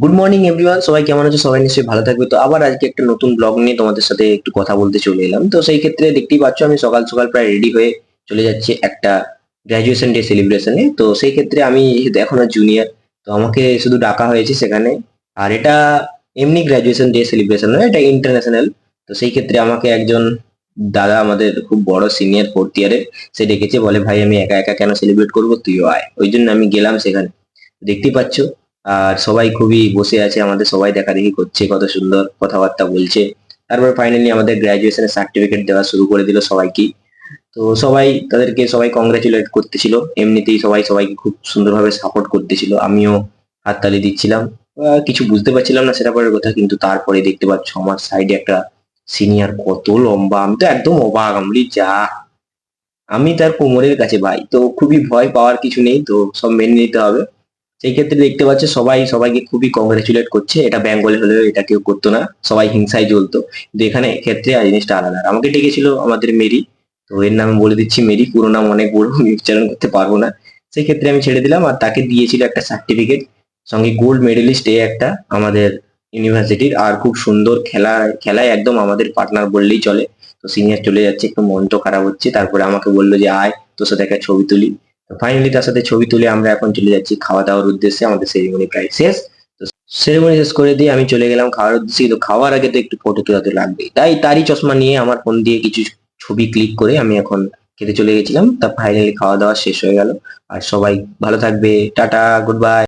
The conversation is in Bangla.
গুড মর্নিং এভরিওয়ান, সবাই কেমন আছো? সবাই নিশ্চয়ই ভালো থাকবে। তো আবার আজকে একটা নতুন ব্লগ নিয়ে তোমাদের সাথে একটু কথা বলতে চলে এলাম। তো সেই ক্ষেত্রে দেখতেই পাচ্ছ আমি সকাল সকাল প্রায় রেডি হয়ে চলে যাচ্ছি একটা গ্র্যাজুয়েশন ডে সেলিব্রেশনে। তো সেই ক্ষেত্রে আমি যেহেতু এখনো জুনিয়র, তো আমাকে শুধু ডাকা হয়েছে সেখানে। আর এটা এমনি গ্র্যাজুয়েশন ডে সেলিব্রেশন নয়, এটা ইন্টারন্যাশনাল। তো সেই ক্ষেত্রে আমাকে একজন দাদা, আমাদের খুব বড় সিনিয়র ফোর্থ ইয়ারে, সে ডেকেছে, বলে ভাই আমি একা একা কেন সেলিব্রেট করবো, তুইও আয়। ওই জন্য আমি গেলাম সেখানে। দেখতেই পাচ্ছ। আর সবাই খুবই বসে আছে, আমাদের সবাই দেখাদেখি করছে, কত সুন্দর কথাবার্তা বলছে। তারপর ফাইনালি আমাদের গ্রাজুয়েশনের সার্টিফিকেট দেওয়া শুরু করে দিল সবাইকে। তো সবাই তাদেরকে সবাই কংগ্রাচুলেট করতেছিল, এমনিতেই সবাই সবাইকে খুব সুন্দরভাবে সাপোর্ট করতেছিল, আমিও হাততালি দিচ্ছিলাম। কিছু বুঝতে পারছিলাম না সেটা পরের কথা, কিন্তু তারপরে দেখতে পাচ্ছ আমার সাইডে একটা সিনিয়র, কত লম্বা! আমি তো একদম অবাক, আমি বলি যা, আমি তার কোমরের কাছে ভাই। তো খুবই ভয় পাওয়ার কিছু নেই, তো সব মেনে নিতে হবে। সেই ক্ষেত্রে দেখতে পাচ্ছে সবাই সবাইকে খুবই কংগ্রেচুলেট করছে। এটা বেঙ্গলে হলেও এটা কেউ করতো না, সবাই হিংসায় জ্বলতো। কিন্তু এখানে ক্ষেত্রে আর জিনিসটা আলাদা। আর আমাকে ডেকেছিল আমাদের মেরি। তো এর নাম বলে দিচ্ছি মেরি, পুরো নাম অনেক বড়, আমি উচ্চারণ করতে পারবো না। সেই ক্ষেত্রে আমি ছেড়ে দিলাম, আর তাকে দিয়েছিল একটা সার্টিফিকেট, সঙ্গে গোল্ড মেডেলিস্ট এ একটা আমাদের ইউনিভার্সিটির। আর খুব সুন্দর খেলায় একদম আমাদের পার্টনার বললেই চলে। তো সিনিয়র চলে যাচ্ছে, একটু মনটা খারাপ হচ্ছে, তারপরে আমাকে বললো যে আয় তোর সাথে একটা ছবি তুলি। ফাইনালি তার সাথে ছবি তুলে আমরা এখন চলে যাচ্ছি খাওয়া দাওয়ার উদ্দেশ্যে, আমাদের সেরিমনি প্রায় শেষ। তো সেরিমনি শেষ করে দিয়ে আমি চলে গেলাম খাওয়ার উদ্দেশ্যে, কিন্তু খাওয়ার আগে তো একটু ফটো তোলা তো লাগবেই, তাই তারই চশমা নিয়ে আমার ফোন দিয়ে কিছু ছবি ক্লিক করে আমি এখন খেতে চলে গেছিলাম। তা ফাইনালি খাওয়া দাওয়া শেষ হয়ে গেল। আর সবাই ভালো থাকবে, টাটা, গুড বাই।